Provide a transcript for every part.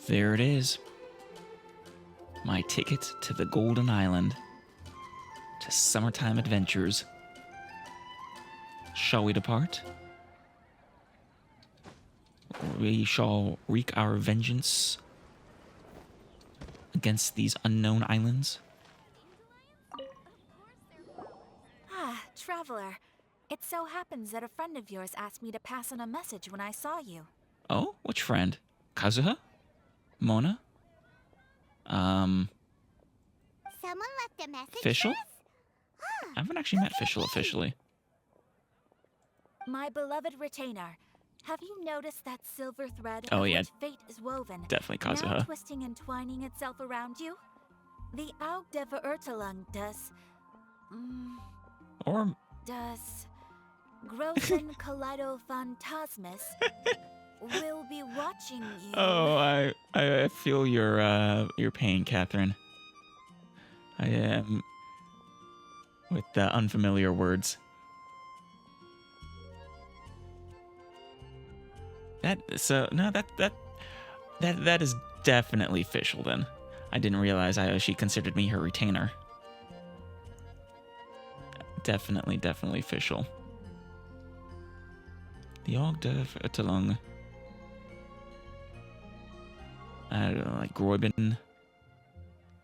There it is. My ticket to the Golden Island. To summertime adventures. Shall we depart? We shall wreak our vengeance against these unknown islands. Ah, traveler. It so happens that a friend of yours asked me to pass on a message when I saw you. Oh, which friend? Kazuha? Mona? Someone left a message Fischl? for us? I haven't actually met Fischl officially. My beloved retainer, have you noticed that silver thread Oh, of yeah. which fate is woven? Definitely Now Kazuha. twisting and twining itself around you? The Aug de Verurtelung does... Or does... Großen Kaleido Phantasmus will be watching you. oh, I feel your pain, Catherine. I am with the unfamiliar words. That is definitely Fischl then. I didn't realize she considered me her retainer. Definitely Fischl. The Aug de Verurtelung. I don't know, like Gräuben,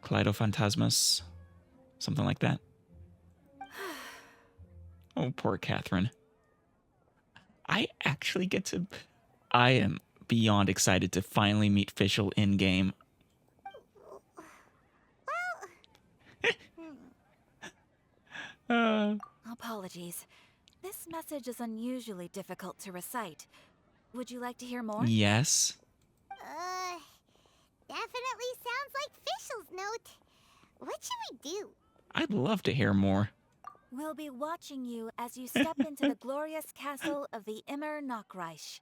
Kaleidophantasmus, something like that. Oh, poor Catherine. I actually get to... I am beyond excited to finally meet Fischl in-game. Apologies. This message is unusually difficult to recite. Would you like to hear more? Yes. Definitely sounds like Fischl's note. What should we do? I'd love to hear more. We'll be watching you as you step into the glorious castle of the Immer Nachreich.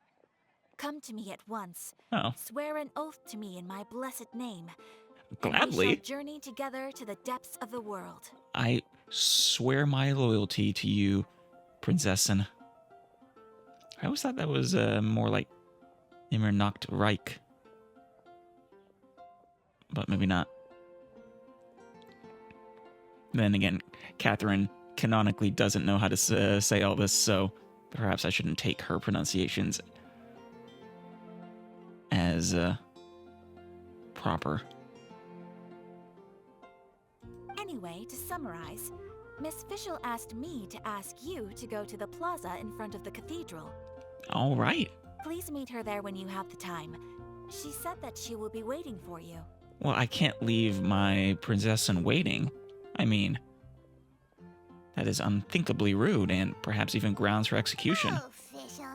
Come to me at once. Oh, Swear an oath to me in my blessed name. And we gladly. shall journey together to the depths of the world. I swear my loyalty to you, Prinzessin. I always thought that was more like Immer Reich. But maybe not. Then again, Catherine canonically doesn't know how to say all this, so perhaps I shouldn't take her pronunciations as proper. Anyway, to summarize, Miss Fischl asked me to ask you to go to the plaza in front of the cathedral. All right. Please meet her there when you have the time. She said that she will be waiting for you. Well, I can't leave my Prinzessin waiting. I mean, that is unthinkably rude and perhaps even grounds for execution. Oh, Fischl.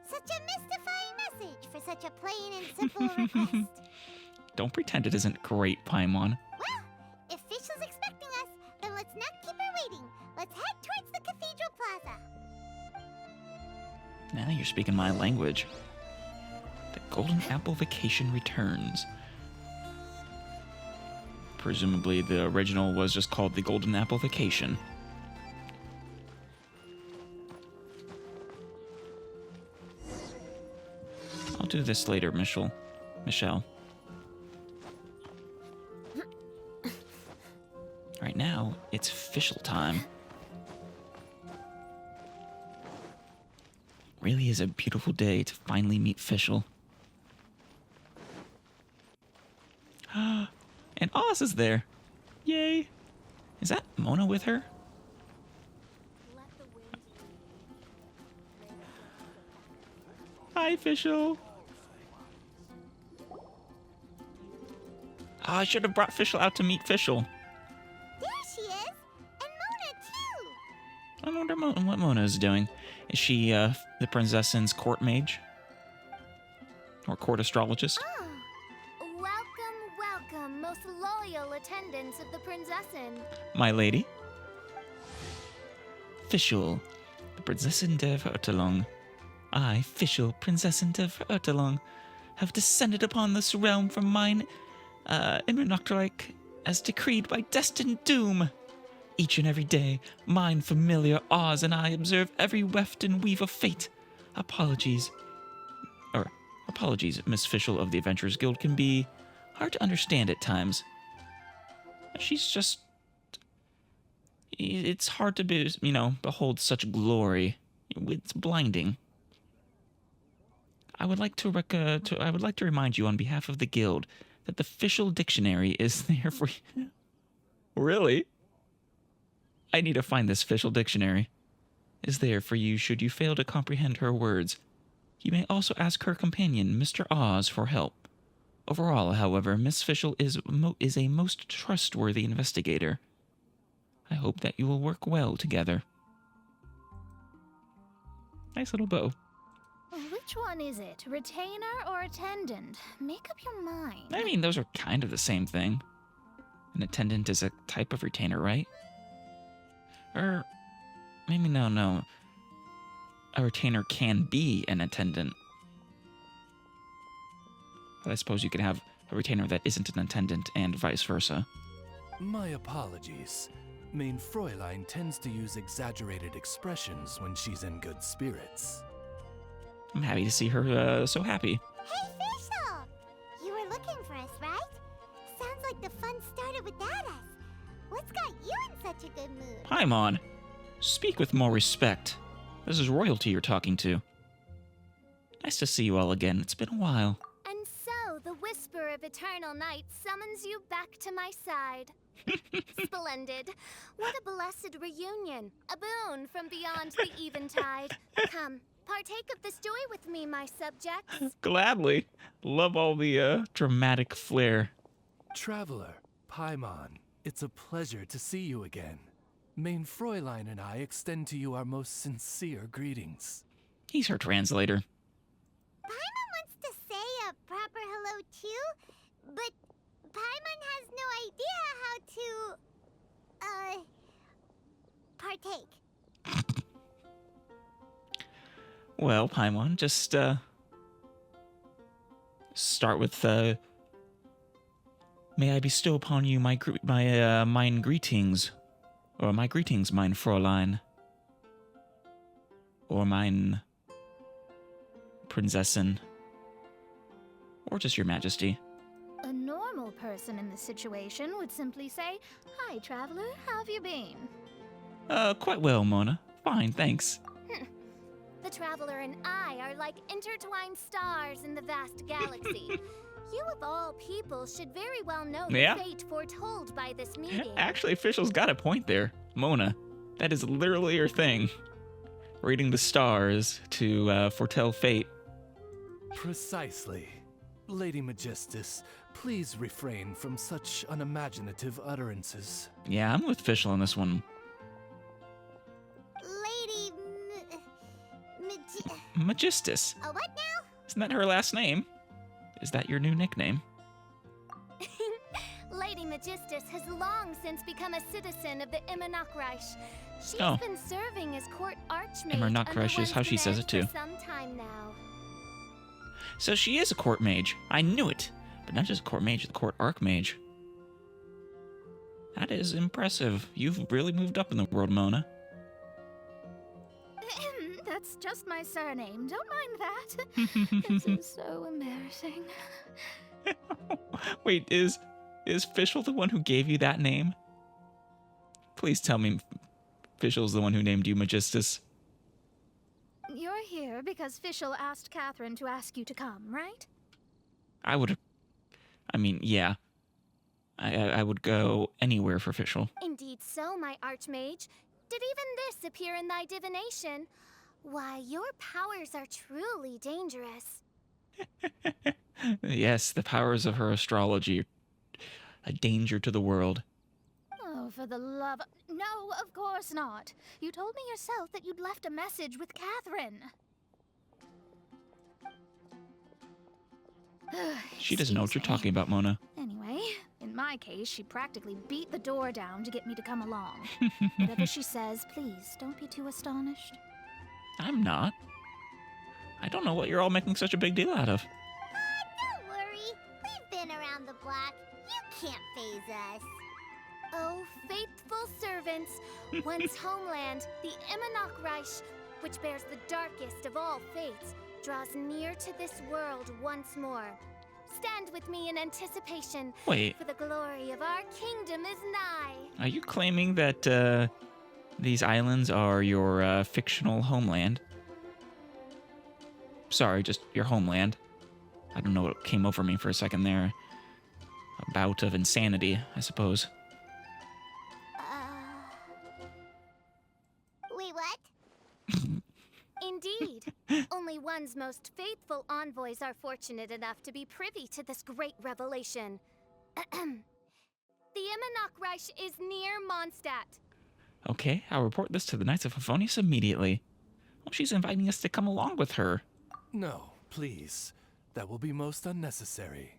Such a mystifying message for such a plain and simple request. Don't pretend it isn't great, Paimon. Well, if Fischl's expecting us, then let's not keep her waiting. Let's head towards the cathedral plaza. Now you're speaking my language. The Golden Apple Vacation returns. Presumably the original was just called the Golden Apple Vacation. I'll do this later, Michelle. Right now, it's Fischl time. Really is a beautiful day to finally meet Fischl. And Oz is there. Yay. Is that Mona with her? Hi, Fischl. Oh, I should have brought Fischl out to meet Fischl. There she is, and Mona too. I wonder what Mona is doing. Is she the Prinzessin's court mage? Or court astrologist? Oh, welcome, most loyal attendants of the Prinzessin. My lady. Fischl, the Prinzessin de Verurtelung. I, Fischl, Prinzessin de Verurtelung, have descended upon this realm from mine Immernachtreich as decreed by destined doom. Each and every day, mine familiar Oz and I observe every weft and weave of fate. Apologies. Or, Apologies, Miss Fischl of the Adventurers Guild can be hard to understand at times. She's just... It's hard to be, behold such glory. It's blinding. I would like to remind you on behalf of the guild that the Fischl dictionary is there for you. Really? I need to find this Fischl dictionary. Is there for you should you fail to comprehend her words. You may also ask her companion, Mr. Oz, for help. Overall, however, Miss Fischl is a most trustworthy investigator. I hope that you will work well together. Nice little bow. Which one is it? Retainer or attendant? Make up your mind. I mean, those are kind of the same thing. An attendant is a type of retainer, right? Or maybe no. A retainer can be an attendant. But I suppose you could have a retainer that isn't an attendant and vice versa. My apologies. Main Fräulein tends to use exaggerated expressions when she's in good spirits. I'm happy to see her so happy. Hey, Fischl! You were looking for us, right? Sounds like the fun started without us. What's got you in such a good mood? Paimon, speak with more respect. This is royalty you're talking to. Nice to see you all again. It's been a while. And so, the whisper of eternal night summons you back to my side. Splendid. What a blessed reunion. A boon from beyond the eventide. Come, partake of this joy with me, my subjects. Gladly. Love all the dramatic flair. Traveler, Paimon, it's a pleasure to see you again. Main Fräulein and I extend to you our most sincere greetings. He's her translator. Paimon wants to say a proper hello too, but Paimon has no idea how to, partake. Well, Paimon, just start with may I bestow upon you mine greetings, or my greetings, mein Fräulein, or mein Prinzessin, or just your Majesty. A normal person in this situation would simply say, "Hi, traveler, how have you been?" Quite well, Mona. Fine, thanks. The traveler and I are like intertwined stars in the vast galaxy. You of all people should very well know the fate foretold by this meeting. Actually, Fischl's got a point there. Mona, that is literally her thing. Reading the stars to foretell fate. Precisely. Lady Majesty, please refrain from such unimaginative utterances. Yeah, I'm with Fischl on this one. Lady Majesty. Oh, what now? Isn't that her last name? Is that your new nickname? Lady Majesty has long since become a citizen of the Immernachtreich. She's been serving as court archmage Immernachtreich is how she says it too. For some time now. So she is a court mage. I knew it. But not just a court mage, the court archmage. That is impressive. You've really moved up in the world, Mona. That's just my surname. Don't mind that. This is so embarrassing. Wait, is Fischl the one who gave you that name? Please tell me Fischl's the one who named you Majesty. You're here because Fischl asked Catherine to ask you to come, right? Yeah. I would go anywhere for Fischl. Indeed so, my archmage. Did even this appear in thy divination? Why, your powers are truly dangerous. Yes, the powers of her astrology are a danger to the world. Oh, for the love... No, of course not. You told me yourself that you'd left a message with Catherine. She doesn't know what you're talking about, Mona. Anyway, in my case, she practically beat the door down to get me to come along. Whatever she says, please, don't be too astonished. I'm not. I don't know what you're all making such a big deal out of. Don't worry. We've been around the block. You can't faze us. Oh, faithful servants, one's homeland, the Immernachtreich, which bears the darkest of all fates, draws near to this world once more. Stand with me in anticipation, Wait, for the glory of our kingdom is nigh. are you claiming that these islands are your fictional homeland? Sorry, just your homeland. I don't know what came over me for a second there. A bout of insanity, I suppose. Wait, what? Indeed. Only one's most faithful envoys are fortunate enough to be privy to this great revelation. The Imanok Reich is near Mondstadt. Okay, I'll report this to the Knights of Favonius immediately. Oh, she's inviting us to come along with her. No, please. That will be most unnecessary.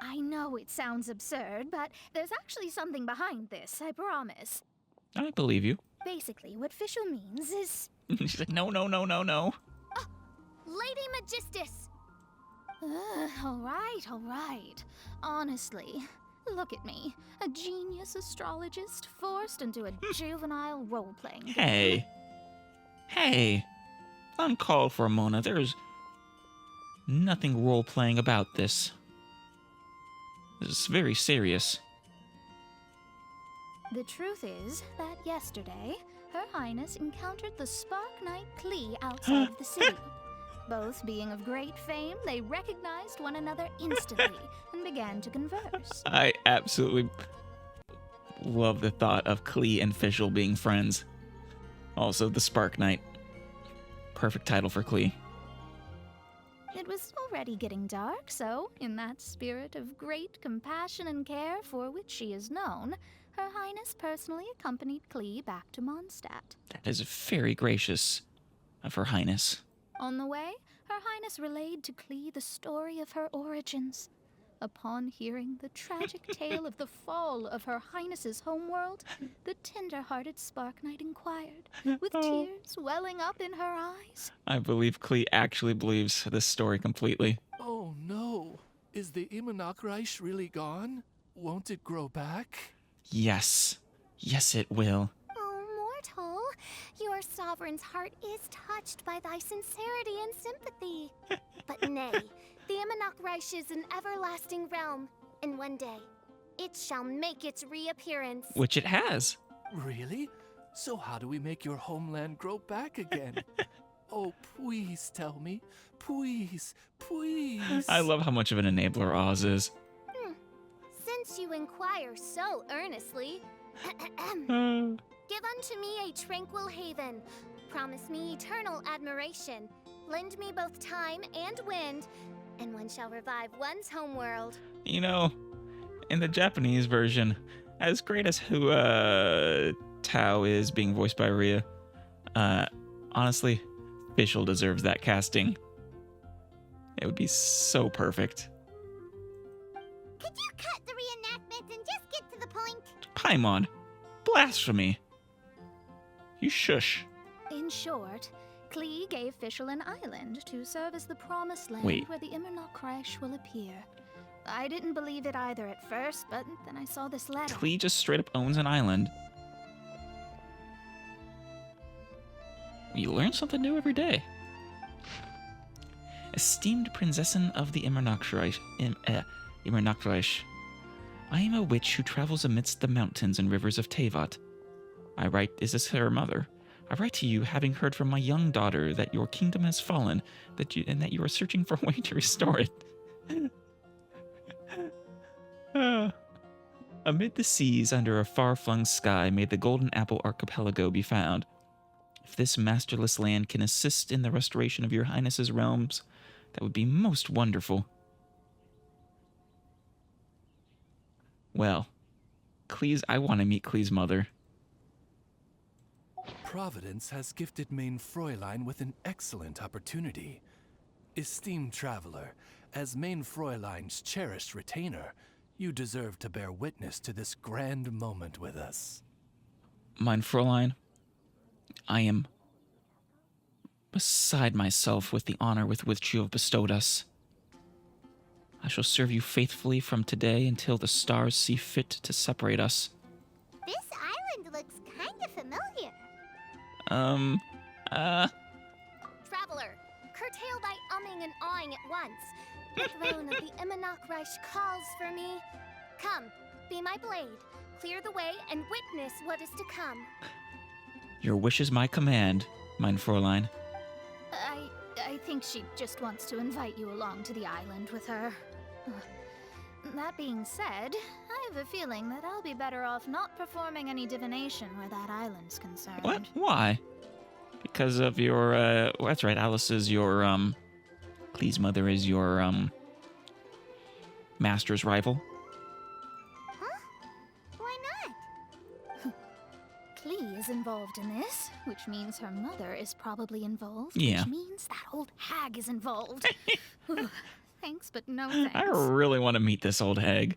I know it sounds absurd, but there's actually something behind this, I promise. I believe you. Basically, what official means is... She's like, no, no, no, no, no. Lady Majesty! all right. Honestly, look at me. A genius astrologist forced into a juvenile role-playing game. Hey. Uncalled for, Mona. There's nothing role-playing about this. This is very serious. The truth is that yesterday, Her Highness encountered the Spark Knight Klee outside of the city. Both being of great fame, they recognized one another instantly and began to converse. I absolutely love the thought of Klee and Fischl being friends. Also, the Spark Knight. Perfect title for Klee. It was already getting dark, so, in that spirit of great compassion and care for which she is known, Her Highness personally accompanied Klee back to Mondstadt. That is very gracious of Her Highness. On the way, Her Highness relayed to Klee the story of her origins. Upon hearing the tragic tale of the fall of Her Highness's homeworld, the tender-hearted Spark Knight inquired, with tears welling up in her eyes. I believe Klee actually believes this story completely. Oh no! Is the Imanok Reich really gone? Won't it grow back? Yes. Yes, it will. Oh, mortal, your sovereign's heart is touched by thy sincerity and sympathy. But nay, the Imanok Reich is an everlasting realm, and one day, it shall make its reappearance. Which it has. Really? So how do we make your homeland grow back again? Oh, please tell me. Please, please. I love how much of an enabler Oz is. Since you inquire so earnestly, give unto me a tranquil haven. Promise me eternal admiration. Lend me both time and wind, and one shall revive one's homeworld. You know, in the Japanese version, as great as who Tao is being voiced by Rhea, honestly, Fischl deserves that casting. It would be so perfect. Could you cut the reenactment and just get to the point? Paimon, blasphemy. You shush. In short, Klee gave Fischl an island to serve as the promised land Wait. where the Imanok Reich will appear. I didn't believe it either at first, but then I saw this letter. Klee just straight up owns an island. You learn something new every day. Esteemed Prinzessin of the Imanok Reich, I am a witch who travels amidst the mountains and rivers of Teyvat. Is this her mother? I write to you, having heard from my young daughter that your kingdom has fallen, and that you are searching for a way to restore it. Amid the seas, under a far-flung sky, may the Golden Apple Archipelago be found. If this masterless land can assist in the restoration of your highness's realms, that would be most wonderful. Well, I want to meet Klee's mother. Providence has gifted Main Fräulein with an excellent opportunity. Esteemed traveler, as Main Fräulein's cherished retainer, you deserve to bear witness to this grand moment with us. Mein Fräulein, I am beside myself with the honor with which you have bestowed us. I shall serve you faithfully from today until the stars see fit to separate us. This island looks kind of familiar. Traveler, curtail thy once. The throne of the Imanok calls for me. Come, be my blade. Clear the way and witness what is to come. Your wish is my command, mein Fräulein. I think she just wants to invite you along to the island with her. That being said, I have a feeling that I'll be better off not performing any divination where that island's concerned. What? Why? Because of your, well, that's right, Alice is your, Klee's mother is your, master's rival. Huh? Why not? Klee is involved in this, which means her mother is probably involved, Yeah. which means that old hag is involved. Thanks, but no thanks. I really want to meet this old hag.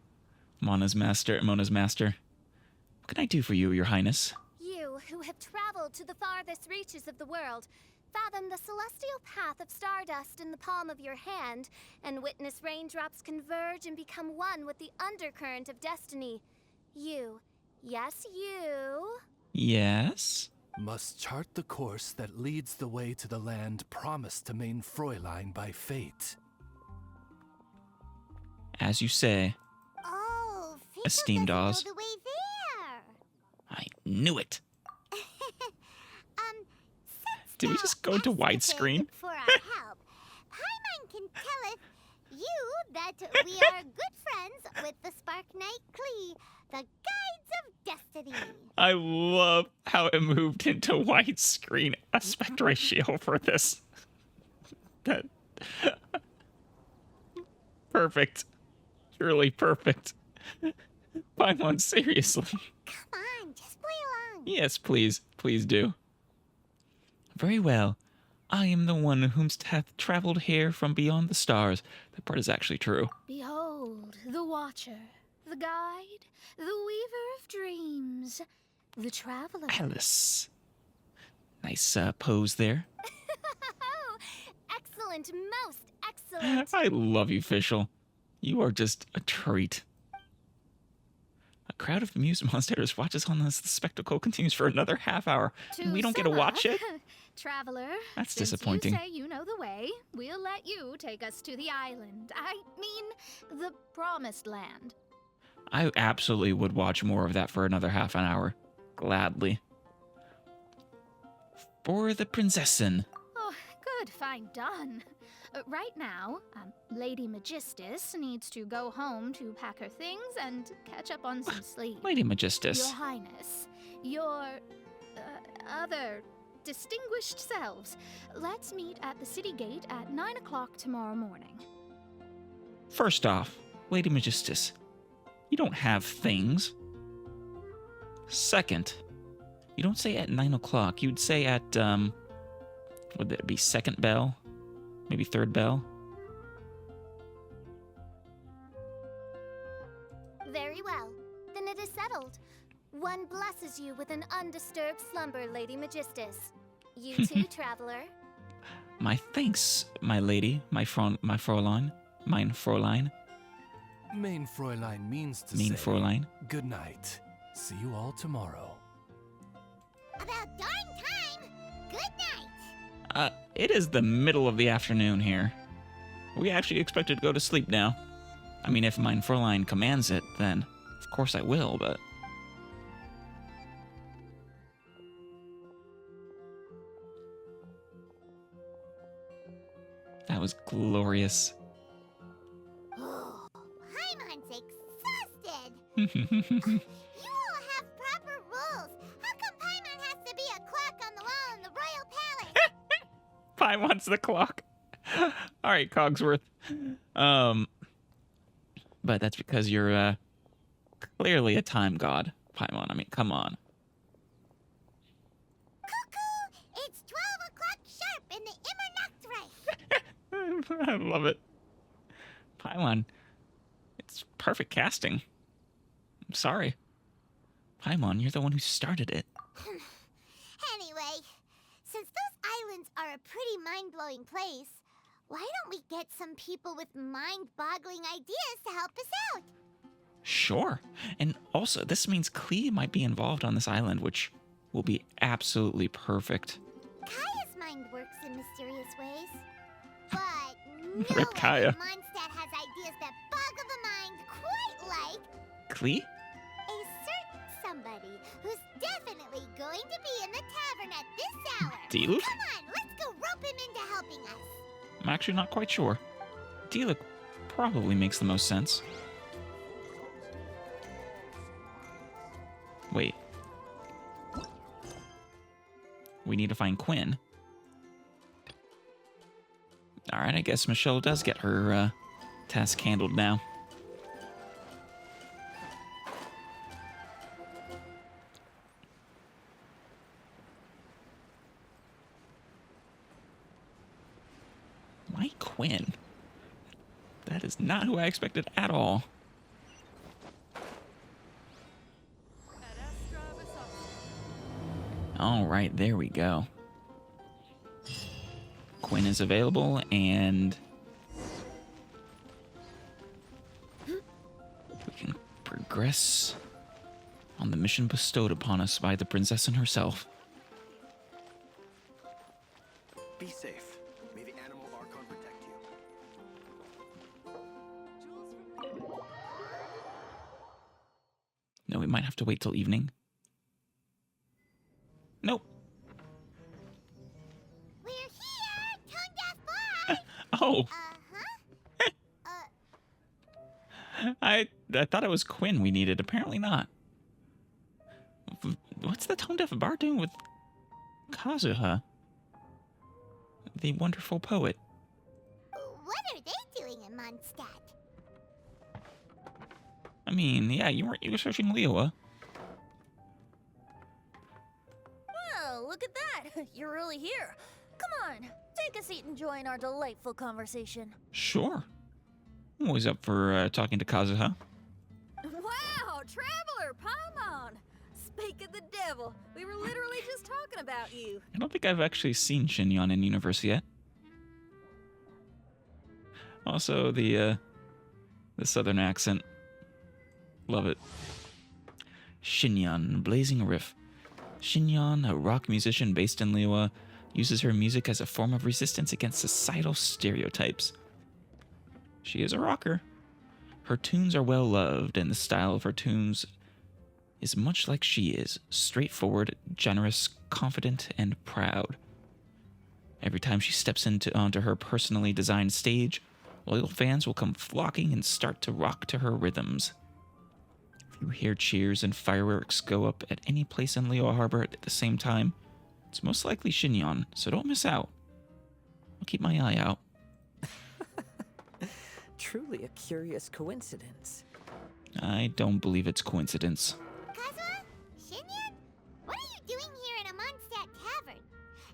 Mona's master. What can I do for you, your highness? You who have traveled to the farthest reaches of the world, fathom the celestial path of stardust in the palm of your hand, and witness raindrops converge and become one with the undercurrent of destiny. You, yes, you, Yes? Must chart the course that leads the way to the land promised to mein Fräulein by fate. As you say. Oh, Fico Esteemed doesn't Oz. know the way there. I knew it. Since Did we thou just go into asketh widescreen? for our help, Paimon can telleth you that we are good friends with the Spark Knight Klee, the guides of destiny. I love how it moved into widescreen aspect ratio for this. That perfect. Really perfect. Paimon, seriously. Come on, just play along. Yes, please. Please do. Very well. I am the one whom hath traveled here from beyond the stars. That part is actually true. Behold, the Watcher, the Guide, the Weaver of Dreams, the Traveler. Alice. Nice pose there. excellent, most excellent. I love you, Fischl. You are just a treat. A crowd of amused monsters watches on as the spectacle continues for another half hour. And we don't get to watch it? Traveler, That's since disappointing. you say you know the way, we'll let you take us to the island. I mean, the Promised Land. I absolutely would watch more of that for another half an hour. Gladly. For the Prinzessin. Oh, good, fine, done. Right now, Lady Majesty needs to go home to pack her things and catch up on some sleep. Lady Majesty. Your Highness, your other distinguished selves, let's meet at the city gate at 9 o'clock tomorrow morning. First off, Lady Majesty, you don't have things. Second, you don't say at 9 o'clock. You'd say at, would that be second bell? Maybe third bell? Very well. Then it is settled. One blesses you with an undisturbed slumber, Lady Majestis. You too, traveler. My thanks, my lady, my Fräulein, mein Fräulein, Mein Fräulein means to mein say Fräulein. good night. See you all tomorrow. About darn time. Good night. It is the middle of the afternoon here. We actually expected to go to sleep now. I mean, if mein Fräulein commands it, then of course I will, but... That was glorious. Oh, Paimon's exhausted. You all have proper rules. How come Paimon has to be a clock on the wall in the royal palace? Paimon's the clock. All right, Cogsworth. But that's because you're clearly a time god, Paimon. I mean, come on. Cuckoo! It's 12 o'clock sharp in the Immernachtreich. I love it. Paimon, it's perfect casting. I'm sorry. Paimon, you're the one who started it. Anyway, since those islands are a pretty mind-blowing place, why don't we get some people with mind-boggling ideas to help us out? Sure. And also, this means Klee might be involved on this island, which will be absolutely perfect. Kaya's mind works in mysterious ways, but know Rip Kaya. Mondstadt has ideas that boggle the mind quite like Klee? a certain somebody who's definitely going to be in the tavern at this hour. Diluc? Come on, let's go rope him into helping us. I'm actually not quite sure. Diluc probably makes the most sense. Wait. We need to find Quinn. Alright, I guess Michelle does get her task handled now. Why Quinn? That is not who I expected at all. Alright, there we go. Quinn is available, and we can progress on the mission bestowed upon us by the Prinzessin herself. Be safe. May the animal Archon protect you. No, we might have to wait till evening. Nope. We're here, tongue deaf boy. Oh, Uh-huh. I thought it was Quinn we needed. Apparently not. What's the tone deaf bar doing with Kazuha, the wonderful poet? What are they doing in Mondstadt? I mean, yeah, you were searching Liyue. Oh, look at that! You're really here. Come on, take a seat and join our delightful conversation. Sure. I'm always up for talking to Kazuha. Wow, Traveler Paimon! Speak of the devil, we were literally just talking about you. I don't think I've actually seen Shinyon in universe yet. Also, the southern accent. Love it. Shinyon, blazing riff. Shinyon, a rock musician based in Liyue, uses her music as a form of resistance against societal stereotypes. She is a rocker. Her tunes are well loved, and the style of her tunes is much like she is, straightforward, generous, confident, and proud. Every time she steps onto her personally designed stage, loyal fans will come flocking and start to rock to her rhythms. If you hear cheers and fireworks go up at any place in Liyue Harbor at the same time, it's most likely Shinyon, so don't miss out. I'll keep my eye out. Truly a curious coincidence. I don't believe it's coincidence. Kazuha? Shinyan? What are you doing here in a Mondstadt tavern?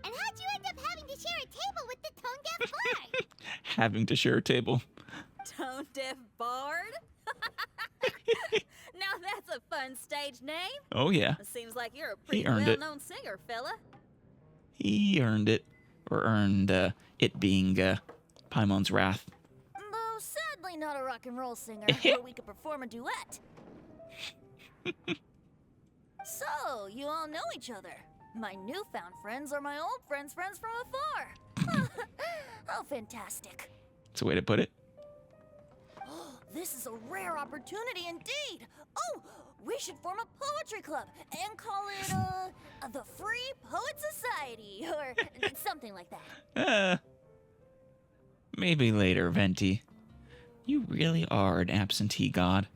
And how'd you end up having to share a table with the tone deaf bard? Having to share a table. Tone deaf bard? Now that's a fun stage name. Oh yeah, Seems like you're a pretty earned it. well-known singer, fella. he earned it. Or earned it being Paimon's wrath. Though sadly not a rock and roll singer, where we could perform a duet. So, you all know each other. My newfound friends are my old friends' friends from afar. How fantastic. That's a way to put it. This is a rare opportunity indeed. Oh, we should form a poetry club and call it, the Free Poet Society, or something like that. Maybe later, Venti. You really are an absentee god.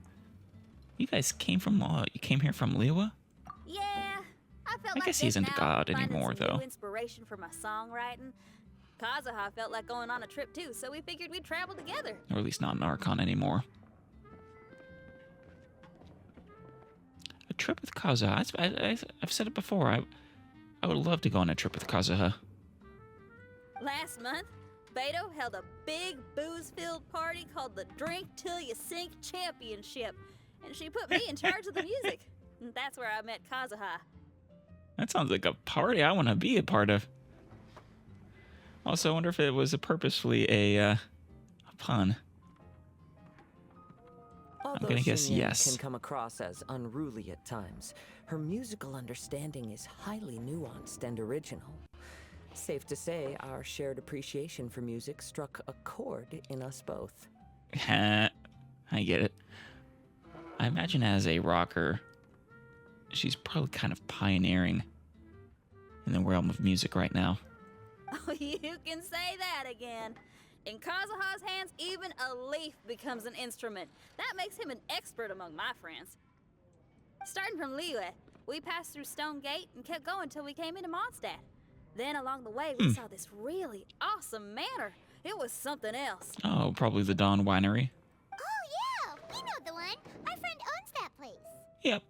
You guys came here from Liyue? Yeah, I felt I like guess he isn't a getting god out, finding anymore, some though. new inspiration for my songwriting. Kazuha felt like going on a trip too, so we figured we'd travel together. Or at least not an Archon anymore. A trip with Kazuha. I've said it before. I would love to go on a trip with Kazuha. Last month, Beto held a big booze-filled party called the Drink Till You Sink Championship, and she put me in charge of the music. And that's where I met Kazuha. That sounds like a party I want to be a part of. Also, I wonder if it was purposefully a pun. Although gonna guess Xinyan yes. can come across as unruly at times, her musical understanding is highly nuanced and original. Safe to say, our shared appreciation for music struck a chord in us both. I get it. I imagine as a rocker, she's probably kind of pioneering in the realm of music right now. Oh, you can say that again. In Kazuha's hands, even a leaf becomes an instrument. That makes him an expert among my friends. Starting from Liyue, we passed through Stone Gate and kept going till we came into Mondstadt. Then along the way, we saw this really awesome manor. It was something else. Oh, probably the Dawn Winery. Oh, yeah, we know the one. Our friend owns that place. Yep.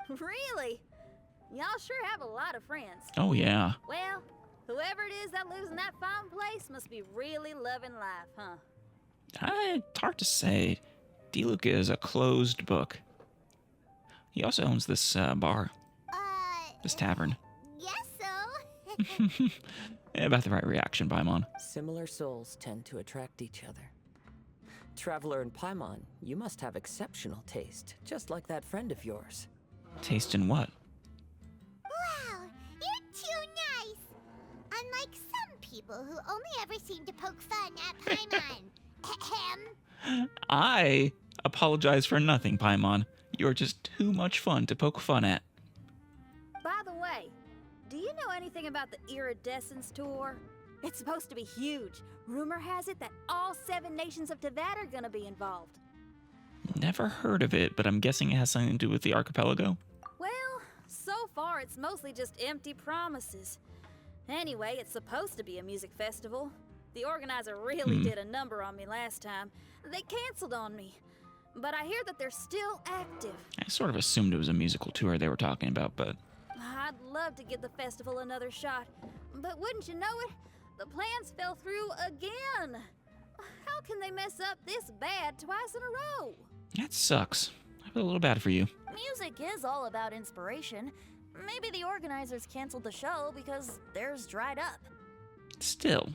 Really? Y'all sure have a lot of friends. Oh, yeah. Well, whoever it is that lives in that fine place must be really loving life, huh? It's hard to say. D-Luke is a closed book. He also owns this bar, this tavern. Yes, so. Yeah, about the right reaction, Paimon. Similar souls tend to attract each other. Traveler and Paimon, you must have exceptional taste, just like that friend of yours. Taste in what? Wow, you're too nice. Unlike some people who only ever seem to poke fun at Paimon. Ahem. I apologize for nothing, Paimon. You're just too much fun to poke fun at. By the way, do you know anything about the Iridescence tour? It's supposed to be huge. Rumor has it that all 7 nations of Teyvat are gonna be involved. Never heard of it, but I'm guessing it has something to do with the archipelago? Well, so far it's mostly just empty promises. Anyway, it's supposed to be a music festival. The organizer really did a number on me last time. They canceled on me. But I hear that they're still active. I sort of assumed it was a musical tour they were talking about, but... I'd love to give the festival another shot. But wouldn't you know it? The plans fell through again. How can they mess up this bad twice in a row? That sucks. I feel a little bad for you. Music is all about inspiration. Maybe the organizers canceled the show because theirs dried up. Still.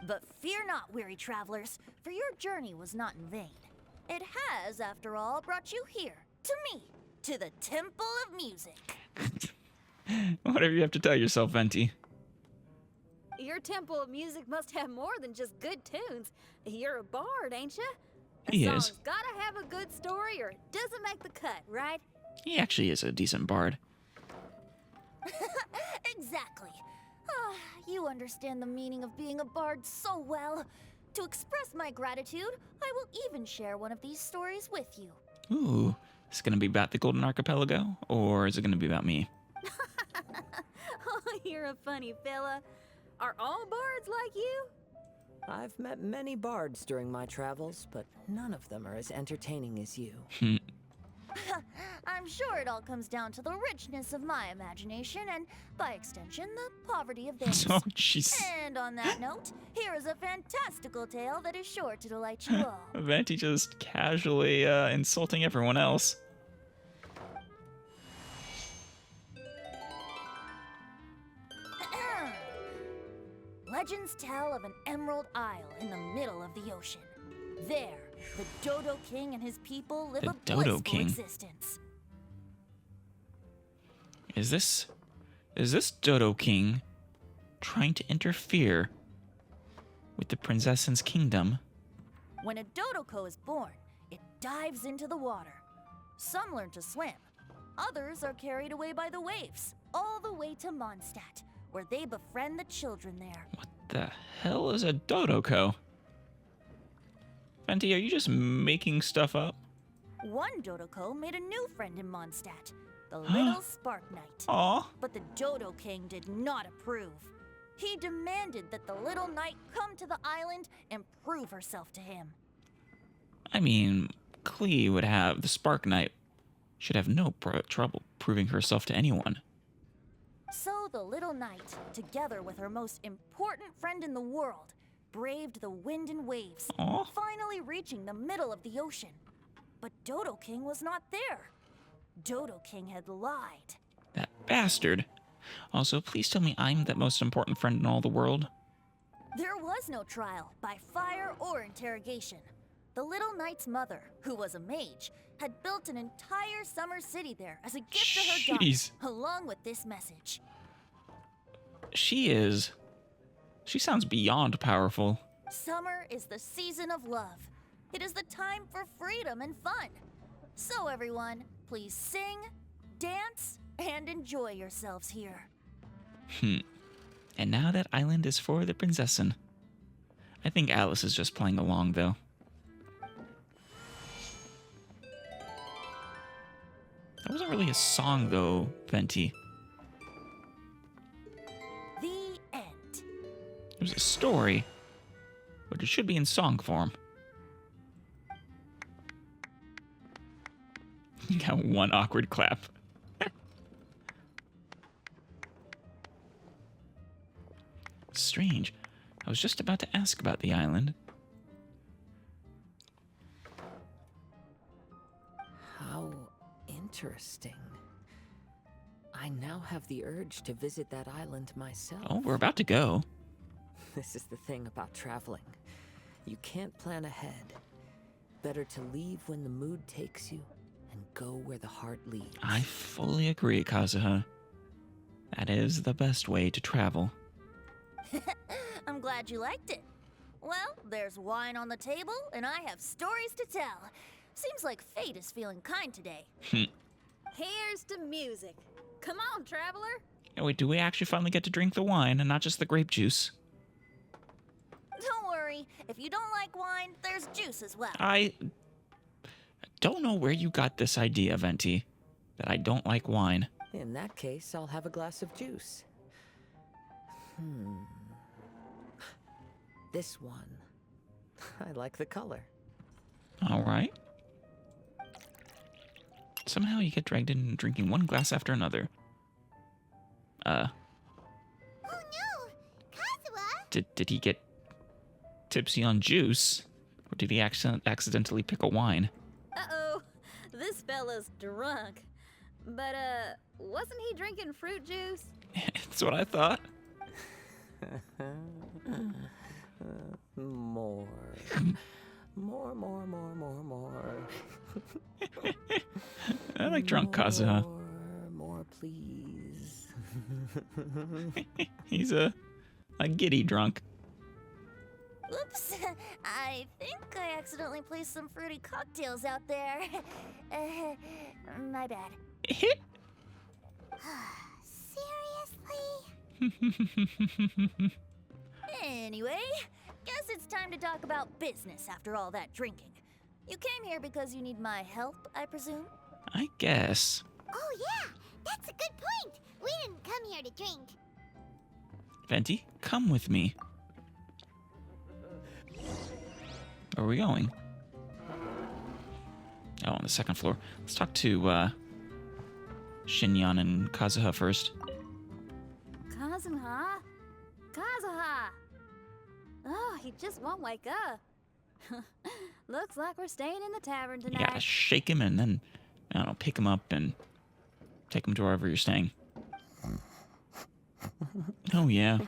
But fear not, weary travelers, for your journey was not in vain. It has, after all, brought you here, to me, to the Temple of Music. Whatever you have to tell yourself, Venti. Your Temple of Music must have more than just good tunes. You're a bard, ain't you? He song's is. gotta have a good story or it doesn't make the cut, right? He actually is a decent bard. Exactly. Ah, you understand the meaning of being a bard so well. To express my gratitude, I will even share one of these stories with you. Ooh, is it going to be about the Golden Archipelago, or is it going to be about me? Oh, you're a funny fella. Are all bards like you? I've met many bards during my travels, but none of them are as entertaining as you. I'm sure it all comes down to the richness of my imagination and, by extension, the poverty of theirs. Oh, jeez. And on that note, here is a fantastical tale that is sure to delight you all. Venti just casually insulting everyone else. Legends tell of an emerald isle in the middle of the ocean. There, the Dodo King and his people live The a Dodo blissful King? existence. Is this Dodo King trying to interfere with the Prinzessin's kingdom? When a Dodoko is born, it dives into the water. Some learn to swim. Others are carried away by the waves, all the way to Mondstadt, where they befriend the children there. What the hell is a Dodoko? Venti, are you just making stuff up? One Dodoko made a new friend in Mondstadt, the little Spark Knight. Aw. But the Dodo King did not approve. He demanded that the little knight come to the island and prove herself to him. I mean, Klee would have, the Spark Knight should have no trouble proving herself to anyone. So the little knight, together with her most important friend in the world, braved the wind and waves, Aw. finally reaching the middle of the ocean. But Dodo King was not there. Dodo King had lied. That bastard. Also, please tell me I'm the most important friend in all the world. There was no trial, by fire or interrogation. The little knight's mother, who was a mage, had built an entire summer city there as a gift to her daughter, Jeez. along with this message. She is She sounds beyond powerful. Summer is the season of love. It is the time for freedom and fun. So everyone, please sing, dance, and enjoy yourselves here. And now that island is for the Prinzessin. I think Alice is just playing along, though. That wasn't really a song, though, Venti. The end. It was a story, but it should be in song form. You got one awkward clap. Strange. I was just about to ask about the island. How interesting. I now have the urge to visit that island myself. Oh, we're about to go. This is the thing about traveling. You can't plan ahead. Better to leave when the mood takes you and go where the heart leads. I fully agree, Kazuha. That is the best way to travel. I'm glad you liked it. Well, there's wine on the table, and I have stories to tell. Seems like fate is feeling kind today. Here's to music. Come on, traveler. Oh, wait, do we actually finally get to drink the wine and not just the grape juice? Don't worry. If you don't like wine, there's juice as well. I don't know where you got this idea, Venti, that I don't like wine. In that case, I'll have a glass of juice. This one. I like the color. All right. Somehow you get dragged in drinking one glass after another. Oh no! Kazuha! Did he get tipsy on juice? Or did he accidentally pick a wine? Uh-oh. This fella's drunk. But, wasn't he drinking fruit juice? That's what I thought. More. More. I like drunk Kazuha. More, please. He's a giddy drunk. Oops. I think I accidentally placed some fruity cocktails out there. My bad. Seriously? Anyway, guess it's time to talk about business after all that drinking. You came here because you need my help, I presume? I guess. Oh yeah, that's a good point. We didn't come here to drink. Venti, come with me. Where are we going? Oh, on the second floor. Let's talk to Shinyan and Kazuha first. Kazuha? Kazuha! Oh, he just won't wake up. Looks like we're staying in the tavern tonight. You gotta shake him and then, I don't know, pick him up and take him to wherever you're staying. Oh, yeah.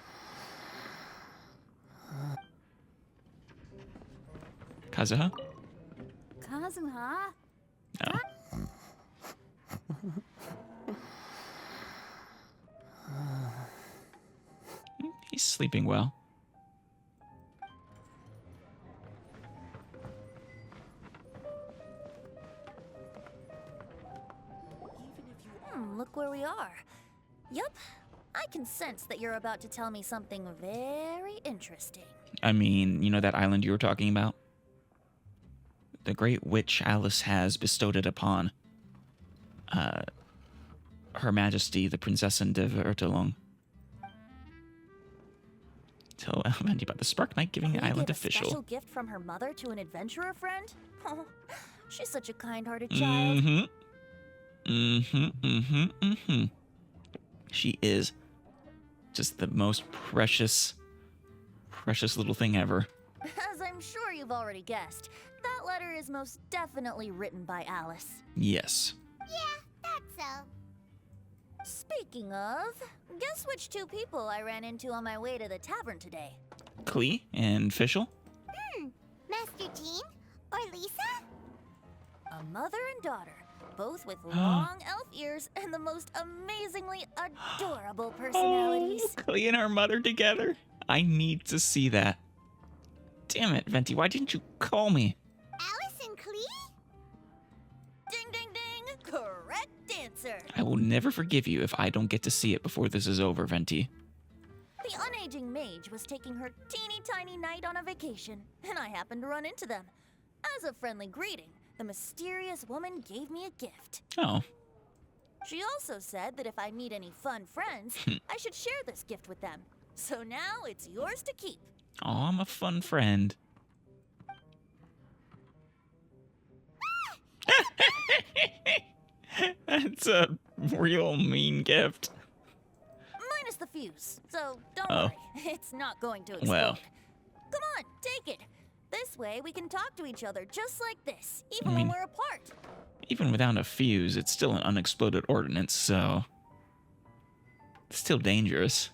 Kazuha? Kazuha? Oh. He's sleeping well. Look where we are. Yup, I can sense that you're about to tell me something very interesting. I mean, you know that island you were talking about? The great witch Alice has bestowed it upon Her Majesty, the Prinzessin de Vertelong. Tell Venti about the Spark Knight giving the island official. A special gift from her mother to an adventurer friend? Oh, she's such a kind-hearted child. She is just the most precious little thing ever. As I'm sure you've already guessed, that letter is most definitely written by Alice. Yes. Yeah, that's so. Speaking of, guess which two people I ran into on my way to the tavern today? Klee and Fischl? Master Jean? Or Lisa? A mother and daughter, both with long elf ears and the most amazingly adorable personalities. Oh, Klee and her mother together. I need to see that. Damn it, Venti, why didn't you call me? Alice and Klee? Ding, ding, ding! Correct answer! I will never forgive you if I don't get to see it before this is over, Venti. The unaging mage was taking her teeny tiny knight on a vacation, and I happened to run into them. As a friendly greeting, the mysterious woman gave me a gift. Oh. She also said that if I meet any fun friends, I should share this gift with them. So now it's yours to keep. Oh, I'm a fun friend. That's a real mean gift. Minus the fuse, so don't worry. It's not going to explode. Well. Come on, take it. This way we can talk to each other just like this, even when we're apart. Even without a fuse, it's still an unexploded ordnance, so... It's still dangerous.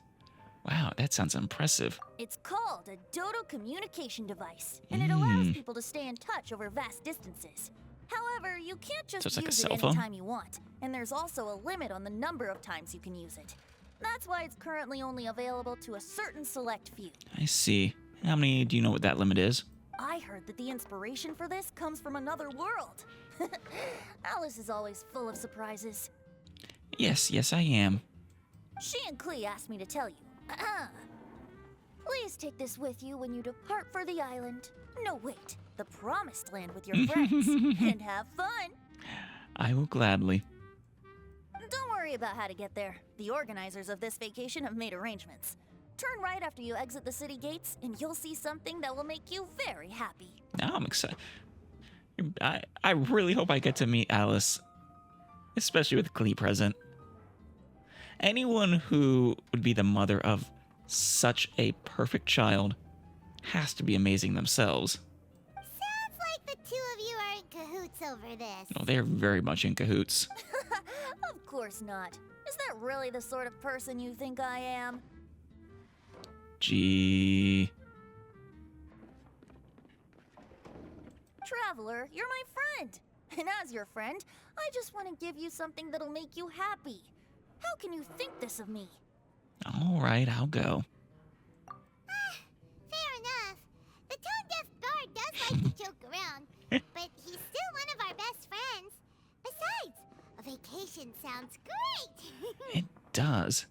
Wow, that sounds impressive. It's called a Dodo communication device, and it allows people to stay in touch over vast distances. However, you can't just So it's like a use it cell phone? anytime you want, and there's also a limit on the number of times you can use it. That's why it's currently only available to a certain select few. I see. How many do you know what that limit is? I heard that the inspiration for this comes from another world. Alice is always full of surprises. Yes, I am. She and Klee asked me to tell you. Please take this with you when you depart for the island. No, wait, the promised land with your friends. And have fun. I will gladly. Don't worry about how to get there. The organizers of this vacation have made arrangements. Turn right after you exit the city gates, and you'll see something that will make you very happy. Now I'm excited. I really hope I get to meet Alice. Especially with Klee present. Anyone who would be the mother of such a perfect child has to be amazing themselves. Sounds like the two of you are in cahoots over this. No, they're very much in cahoots. Of course not. Is that really the sort of person you think I am? Gee. Traveler, you're my friend. And as your friend, I just want to give you something that'll make you happy. How can you think this of me? All right, I'll go. Fair enough. The tone-deaf bard does like to joke around, but he's still one of our best friends. Besides, a vacation sounds great. It does.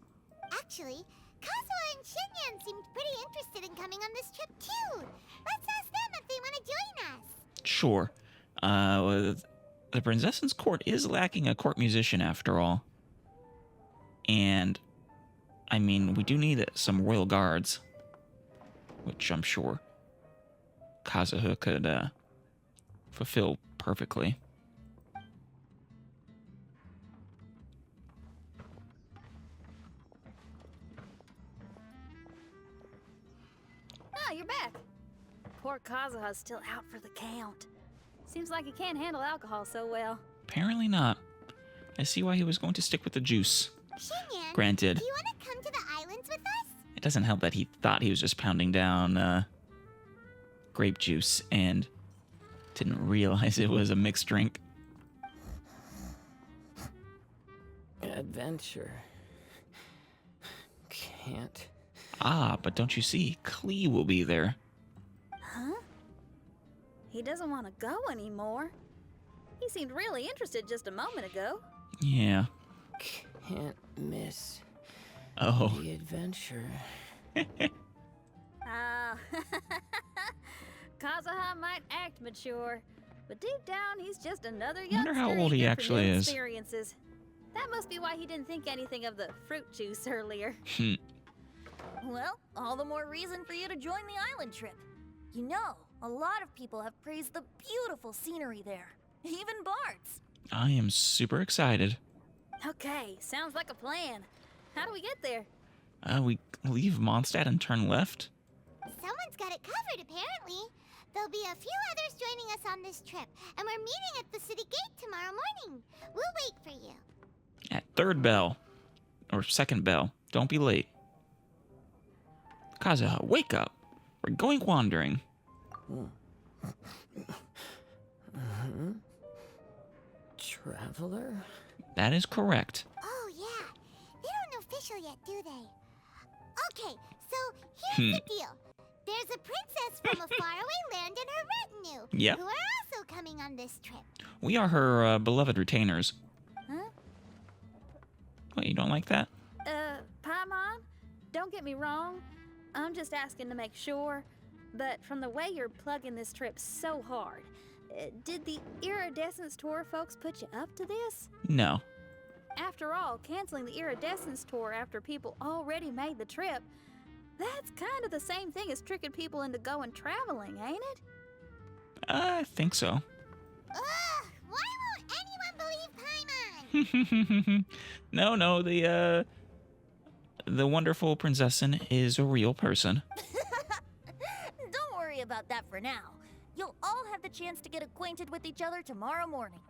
Actually, Kazuha and Shinyan seemed pretty interested in coming on this trip too. Let's ask them if they want to join us. Sure. The Prinzessin's court is lacking a court musician after all. And, I mean, we do need some royal guards. Which I'm sure Kazuha could fulfill perfectly. Ah, you're back. Poor Kazuha's still out for the count. Seems like he can't handle alcohol so well. Apparently not. I see why he was going to stick with the juice. Shinyan, Granted. do you want to come to the islands with us? It doesn't help that he thought he was just pounding down grape juice and didn't realize it was a mixed drink. Adventure. Can't. Ah, but don't you see? Klee will be there. Huh? He doesn't want to go anymore. He seemed really interested just a moment ago. Yeah. Can't miss Oh. the adventure. Ah, Kazuha might act mature, but deep down he's just another youngster. Wonder how old he eager for actually new is. Experiences. That must be why he didn't think anything of the fruit juice earlier. Well, all the more reason for you to join the island trip. You know, a lot of people have praised the beautiful scenery there. Even bards. I am super excited. Okay, sounds like a plan. How do we get there? We leave Mondstadt and turn left? Someone's got it covered, apparently. There'll be a few others joining us on this trip, and we're meeting at the city gate tomorrow morning. We'll wait for you. At third bell. Or second bell. Don't be late. Kazuha, wake up. We're going wandering. Traveler? That is correct. Oh, yeah. They don't know official yet, do they? Okay, So, here's the deal. There's a princess from a faraway land and her retinue. Yep. Who are also coming on this trip. We are her beloved retainers. Huh? What, you don't like that? Paimon, don't get me wrong. I'm just asking to make sure. But from the way you're plugging this trip so hard, did the Iridescence Tour folks put you up to this? No. After all, canceling the Iridescence Tour after people already made the trip, that's kind of the same thing as tricking people into going traveling, ain't it? I think so. Ugh! Why won't anyone believe Paimon? No, the wonderful Prinzessin is a real person. Don't worry about that for now. You'll all have the chance to get acquainted with each other tomorrow morning.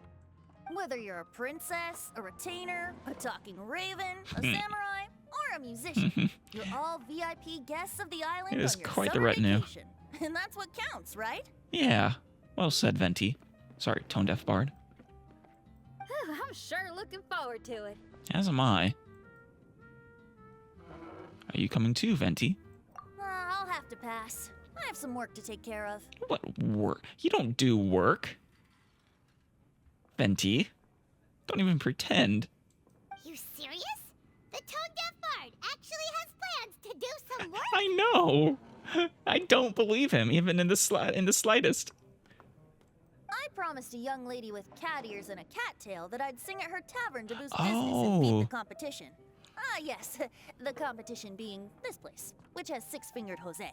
Whether you're a princess, a retainer, a talking raven, a samurai, or a musician, you're all VIP guests of the island It is on your quite the summer retinue. vacation. And that's what counts, right? Yeah. Well said, Venti. Sorry, Tone Deaf Bard. I'm sure looking forward to it. As am I. Are you coming too, Venti? I'll have to pass. I have some work to take care of. What work? You don't do work. Venti. Don't even pretend. You serious? The Tone Deaf Bard actually has plans to do some work? I know. I don't believe him, even in the slightest. I promised a young lady with cat ears and a cat tail that I'd sing at her tavern to boost business and beat the competition. Ah, yes. The competition being this place, which has six-fingered Jose.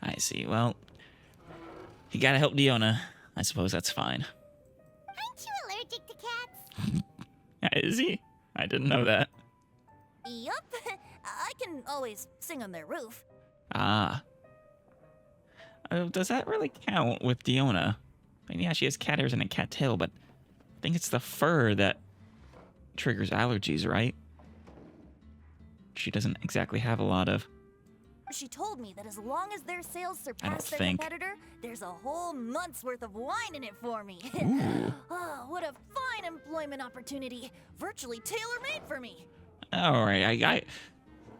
I see. Well, you gotta help Diona. I suppose that's fine. Aren't you allergic to cats? Is he? I didn't know that. Yup. I can always sing on their roof. Ah. Does that really count with Diona? I mean, yeah, she has cat ears and a cat tail, but I think it's the fur that triggers allergies, right? She doesn't exactly have a lot of... She told me that as long as their sales don't surpass their think. competitor, there's a whole month's worth of wine in it for me. Oh, what a fine employment opportunity. Virtually tailor-made for me. All right,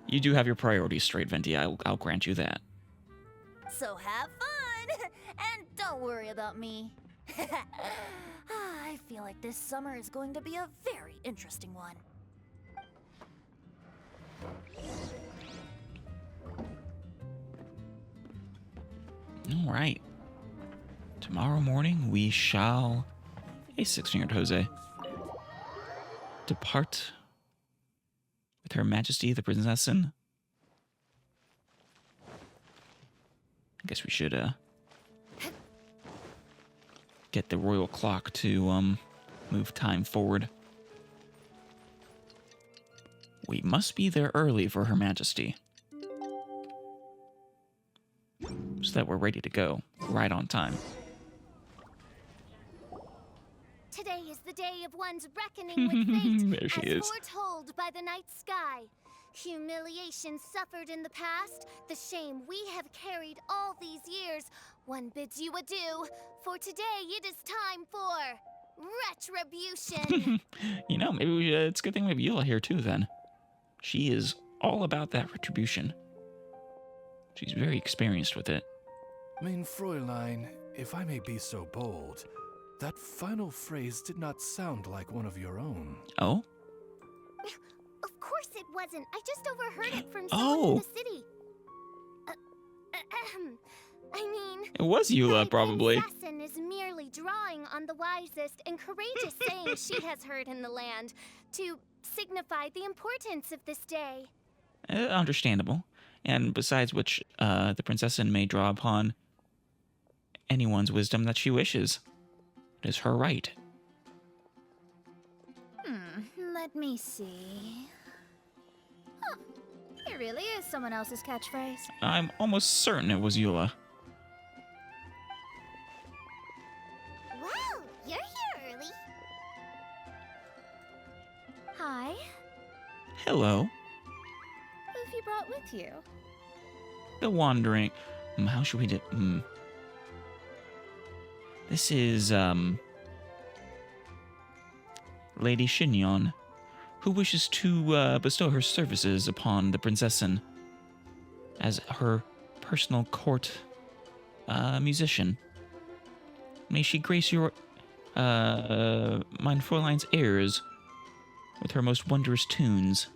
you do have your priorities straight, Venti. I'll grant you that. So have fun, and don't worry about me. I feel like this summer is going to be a very interesting one. All right. Tomorrow morning we shall, a six-fingered Jose, depart with Her Majesty the Prinzessin. I guess we should get the royal clock to move time forward. We must be there early for Her Majesty, so that we're ready to go right on time. Today is the day of one's reckoning with fate, There she as is. foretold by the night sky. Humiliation suffered in the past, the shame we have carried all these years. One bids you adieu, for today it is time for retribution. You know, maybe it's a good thing we have Eula here too then. She is all about that retribution. She's very experienced with it. Mein Fräulein, if I may be so bold, that final phrase did not sound like one of your own. Oh? Of course it wasn't. I just overheard it from someone Oh. in the city. I mean... It was Eula, probably. Prinzessin is merely drawing on the wisest and courageous sayings she has heard in the land to signify the importance of this day. Understandable. And besides which, the Prinzessin may draw upon anyone's wisdom that she wishes. It is her right. Let me see. Huh. It really is someone else's catchphrase. I'm almost certain it was Eula. Wow, you're here early. Hi. Hello. Who have you brought with you? The Wandering... how should we do... This is, Lady Xinyan, who wishes to bestow her services upon the Prinzessin as her personal court musician. May she grace your mein Fräulein's ears with her most wondrous tunes.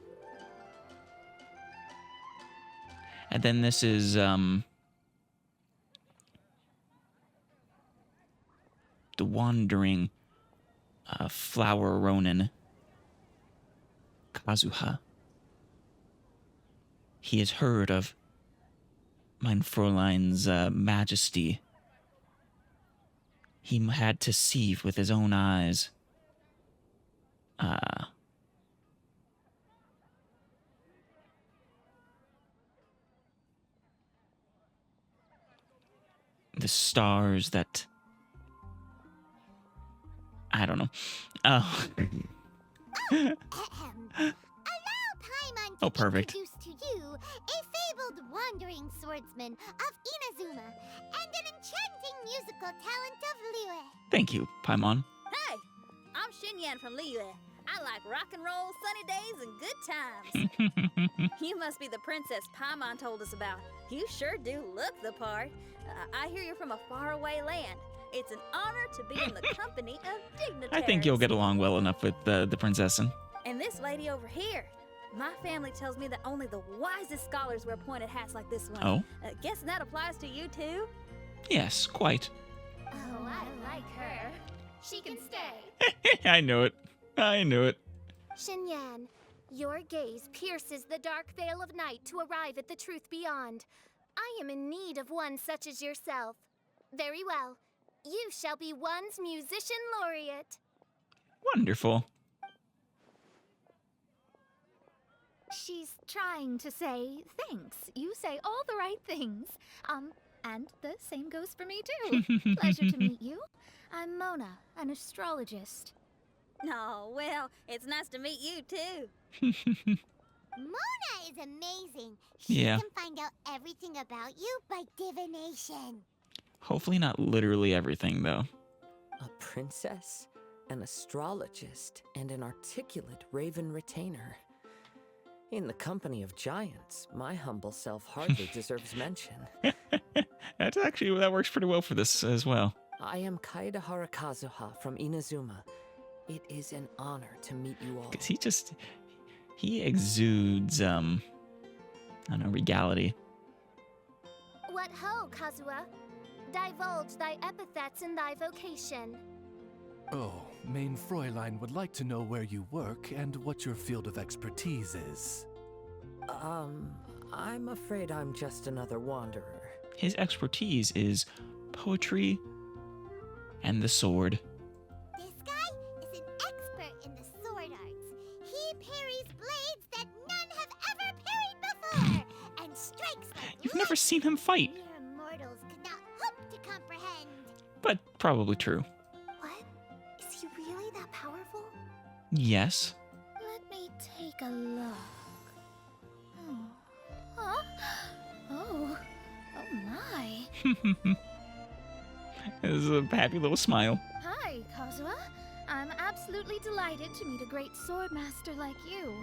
And then this is the wandering flower Ronin, Kazuha. He has heard of mein Fräulein's Majesty. He had to see with his own eyes the stars that I don't know. Oh. Paimon to perfect. introduce to you a fabled wandering swordsman of Inazuma and an enchanting musical talent of Liyue. Thank you, Paimon. Hey, I'm Xinyan from Liyue. I like rock and roll, sunny days, and good times. You must be the princess Paimon told us about. You sure do look the part. I hear you're from a faraway land. It's an honor to be in the company of dignitaries. I think you'll get along well enough with the Prinzessin. And this lady over here. My family tells me that only the wisest scholars wear pointed hats like this one. Oh? Guessing that applies to you too? Yes, quite. Oh, I like her. She can stay. I knew it. I knew it. Xinyan, your gaze pierces the dark veil of night to arrive at the truth beyond. I am in need of one such as yourself. Very well. You shall be one's musician laureate. Wonderful. She's trying to say thanks. You say all the right things. And the same goes for me too. Pleasure to meet you. I'm Mona, an astrologist. Oh, well, it's nice to meet you too. Mona is amazing. She Yeah. can find out everything about you by divination. Hopefully not literally everything, though. A princess, an astrologist, and an articulate raven retainer. In the company of giants, my humble self hardly deserves mention. That works pretty well for this as well. I am Kaedehara Kazuha from Inazuma. It is an honor to meet you all. Because he exudes, I don't know, regality. What ho, Kazuha? Divulge thy epithets and thy vocation. Oh, mein Fräulein would like to know where you work and what your field of expertise is. I'm afraid I'm just another wanderer. His expertise is poetry and the sword. This guy is an expert in the sword arts. He parries blades that none have ever parried before, and strikes like You've never seen him fight, mere mortals could not hope to comprehend. but probably true. What? Is he really that powerful? Yes. Let me take a look. Oh. Huh? Oh. Oh my. There's a happy little smile. Hi, Kazuha. I'm absolutely delighted to meet a great swordmaster like you.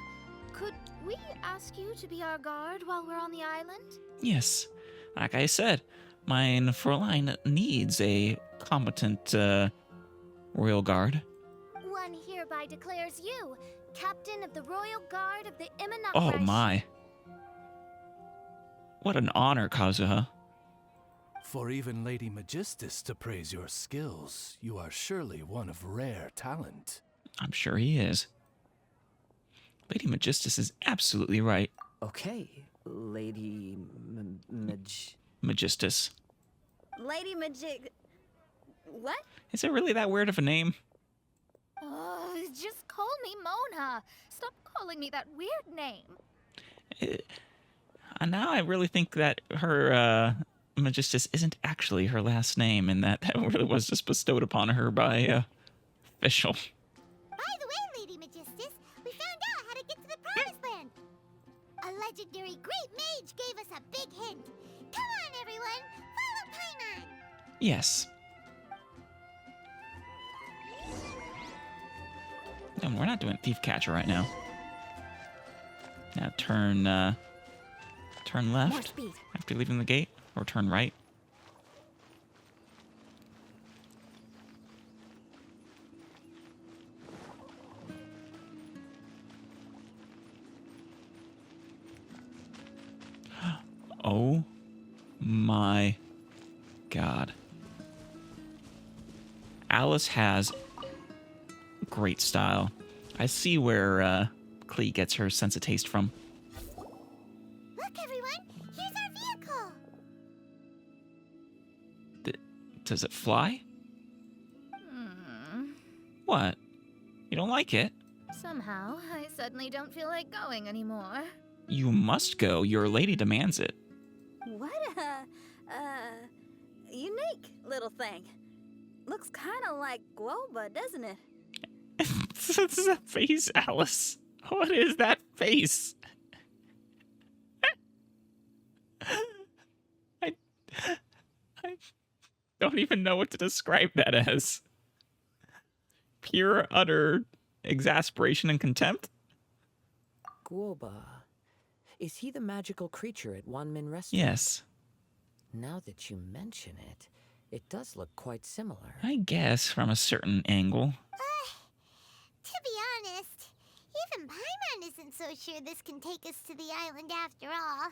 Could we ask you to be our guard while we're on the island? Yes. Like I said, mein Fräulein needs a competent royal guard. One hereby declares you captain of the Royal Guard of the Imanakreich. Oh my. What an honor, Kazuha. For even Lady Majesty to praise your skills, you are surely one of rare talent. I'm sure he is. Lady Majesty is absolutely right. Okay, Lady Majestus. Lady Magic. What? Is it really that weird of a name? Oh, just call me Mona. Stop calling me that weird name. Now I really think that her Majestus isn't actually her last name, and that really was just bestowed upon her by official. By the way, Lady Majesty, we found out how to get to the Promised Land. A legendary great mage gave us a big hint. Come on, everyone, follow Paimon. Yes. And we're not doing Thief Catcher right now. turn More left speed. after leaving the gate, or turn right. Oh my God. Alice has great style. I see where Klee gets her sense of taste from. Look, everyone! Here's our vehicle! Does it fly? What? You don't like it? Somehow, I suddenly don't feel like going anymore. You must go. Your lady demands it. What a, unique little thing. Looks kind of like Guoba, doesn't it? What's that face, Alice? What is that face? I don't even know what to describe that as. Pure, utter exasperation and contempt? Guoba. Is he the magical creature at Wanmin Restaurant? Yes. Now that you mention it, it does look quite similar. I guess from a certain angle. To be honest, even Paimon isn't so sure this can take us to the island after all.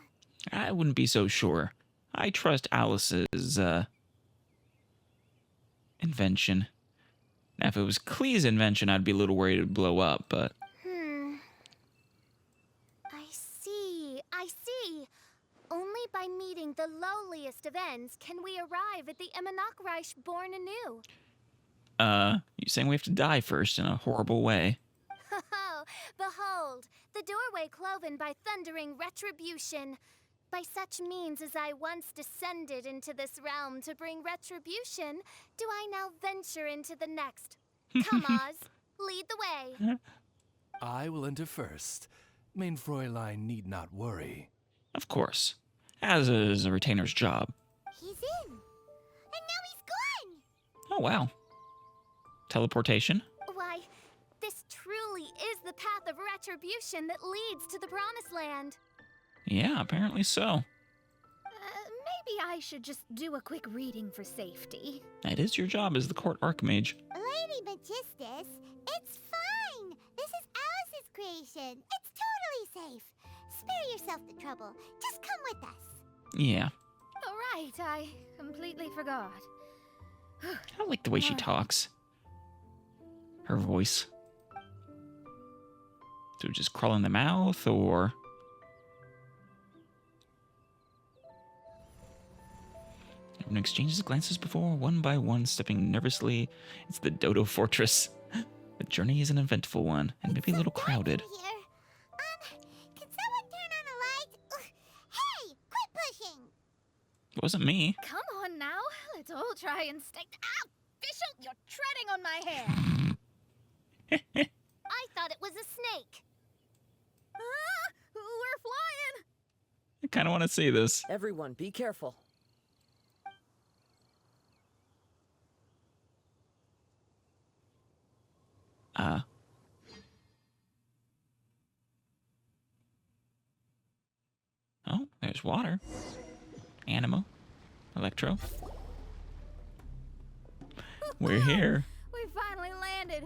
I wouldn't be so sure. I trust Alice's, invention. Now, if it was Klee's invention, I'd be a little worried it'd blow up, but... I see. Only by meeting the lowliest of ends can we arrive at the Imanakreich born anew. You saying we have to die first in a horrible way? Oh, behold, the doorway cloven by thundering retribution. By such means as I once descended into this realm to bring retribution, do I now venture into the next. Come, Oz, lead the way. I will enter first. Main Fräulein need not worry. Of course. As is a retainer's job. He's in. And now he's gone! Oh, wow. Teleportation? Why, this truly is the path of retribution that leads to the Promised Land. Yeah, apparently so. Maybe I should just do a quick reading for safety. That is your job as the court archmage. Lady Majesty, it's fine! This is Alice's creation. It's totally safe. Spare yourself the trouble. Just come with us. Yeah. All right, I completely forgot. I like the way she talks. Her voice. So just crawl in the mouth, or... Everyone exchanges glances before, one by one, stepping nervously. It's the Dodo Fortress. The journey is an eventful one, and maybe a little crowded. Here. Can someone turn on a light? Ugh. Hey, quit pushing! It wasn't me. Come on now, let's all try and stay. Ow! Bishop, you're treading on my hair! I thought it was a snake. We're flying! I kind of want to see this. Everyone, be careful. Oh, there's water. Animo. Electro. We're here. We finally landed.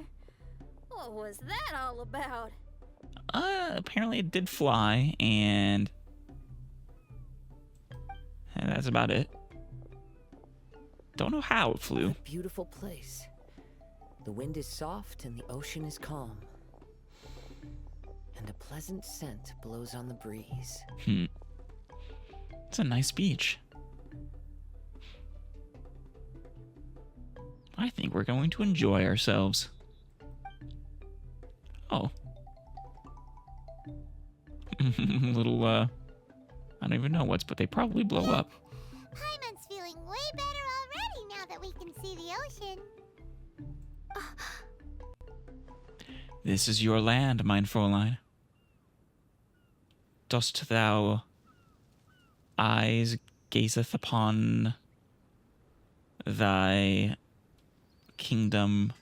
What was that all about? Apparently it did fly, and that's about it. Don't know how it flew. What a beautiful place. The wind is soft and the ocean is calm. And a pleasant scent blows on the breeze. It's a nice beach. I think we're going to enjoy ourselves. Oh. Little, I don't even know what's, but they probably blow up. Paimon's feeling way better already now that we can see the ocean. This is your land, mein Fräulein. Dost thou eyes gazeth upon thy kingdom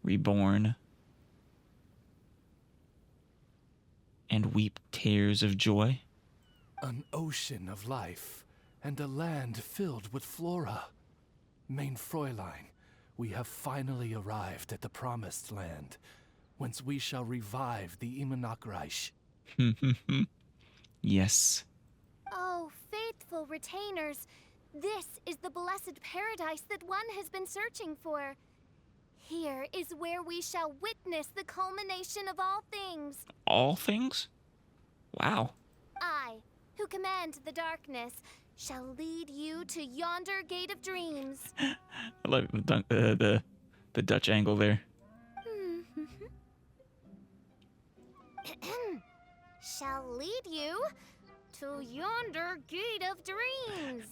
reborn and weep tears of joy. An ocean of life, and a land filled with flora. Mein Fräulein, we have finally arrived at the promised land, whence we shall revive the Immernachtreich. Yes. Oh, faithful retainers, this is the blessed paradise that one has been searching for. Here is where we shall witness the culmination of all things. All things? Wow. I, who command the darkness, shall lead you to yonder gate of dreams. I love the Dutch angle there. Shall lead you to yonder gate of dreams.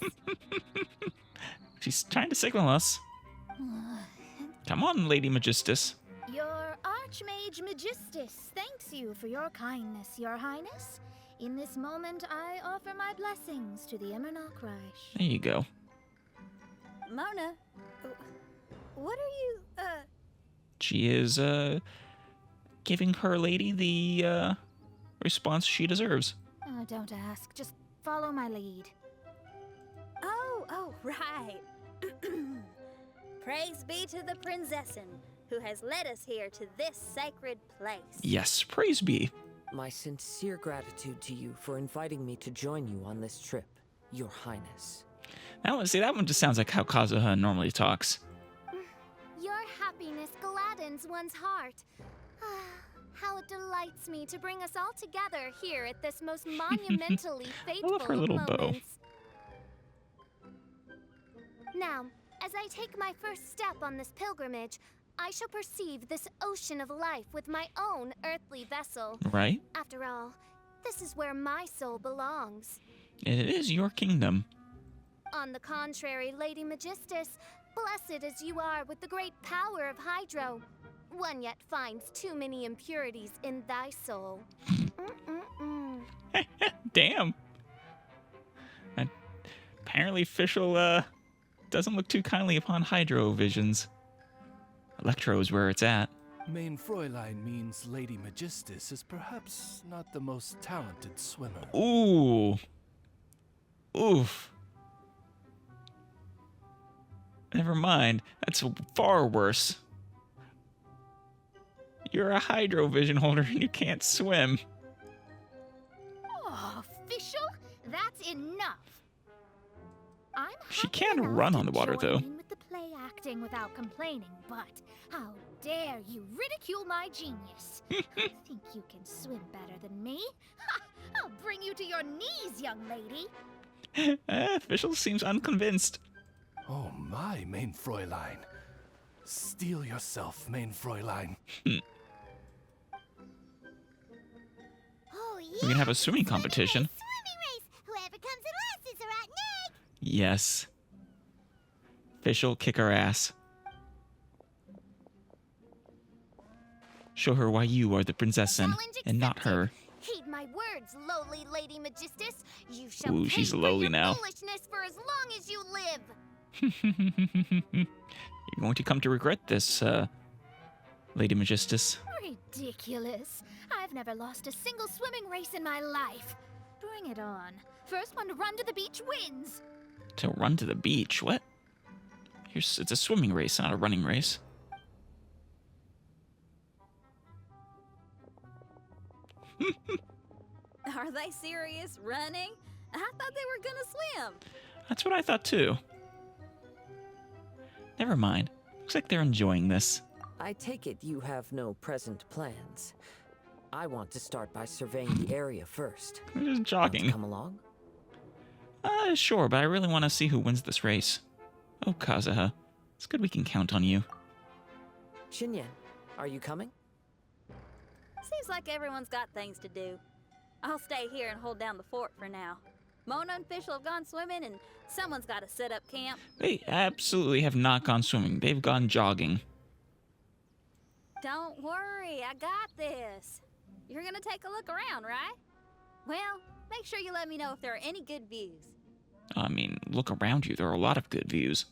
She's trying to signal us. Come on, Lady Majesty. Your Archmage Majesty thanks you for your kindness, Your Highness. In this moment, I offer my blessings to the Immernachtreich. There you go. Mona, what are you, She is, giving her lady the, response she deserves. Oh, don't ask. Just follow my lead. Oh, right. Praise be to the Prinzessin, who has led us here to this sacred place. Yes, praise be. My sincere gratitude to you for inviting me to join you on this trip, Your Highness. Now, see, that one just sounds like how Kazuha normally talks. Your happiness gladdens one's heart. How it delights me to bring us all together here at this most monumentally fateful I love her little of bow. moments. Now, as I take my first step on this pilgrimage, I shall perceive this ocean of life with my own earthly vessel. Right? After all, this is where my soul belongs. It is your kingdom. On the contrary, Lady Majesty, blessed as you are with the great power of Hydro, one yet finds too many impurities in thy soul. Damn. And apparently Fischl, doesn't look too kindly upon Hydro visions. Electro is where it's at. Mein Fräulein means Lady Majesty is perhaps not the most talented swimmer. Ooh. Oof. Never mind. That's far worse. You're a Hydro vision holder and you can't swim. Oh, Fischl, that's enough. I'm She happy can enough run to on the water, join though. in with the play acting without complaining, but how dare you ridicule my genius? Think you can swim better than me? Ha! I'll bring you to your knees, young lady. Fischl seems unconvinced. Oh my, Mein Fräulein. Steel yourself, Mein Fräulein. Oh, yeah. We're gonna have a swimming competition. Swimming race. Whoever comes in last is a rotten egg. Yes. Fischl, kick her ass. Show her why you are the Prinzessin Challenge and not accepted. her. Heed my words, lowly Lady Majesty. You shall Ooh, pay she's for lowly your now. foolishness for as long as you live. You're going to come to regret this, Lady Majesty. Ridiculous. I've never lost a single swimming race in my life. Bring it on. First one to run to the beach wins. To run to the beach? What? It's a swimming race, not a running race. Are they serious? Running? I thought they were gonna swim. That's what I thought too. Never mind. Looks like they're enjoying this. I take it you have no present plans. I want to start by surveying the area first. They're just Want to jogging. come along? Sure, but I really want to see who wins this race. Oh, Kazuha. It's good we can count on you. Shinyen, are you coming? Seems like everyone's got things to do. I'll stay here and hold down the fort for now. Mona and Fischl have gone swimming, and someone's got to set up camp. They absolutely have not gone swimming. They've gone jogging. Don't worry, I got this. You're gonna take a look around, right? Well, make sure you let me know if there are any good views. I mean, look around you. There are a lot of good views.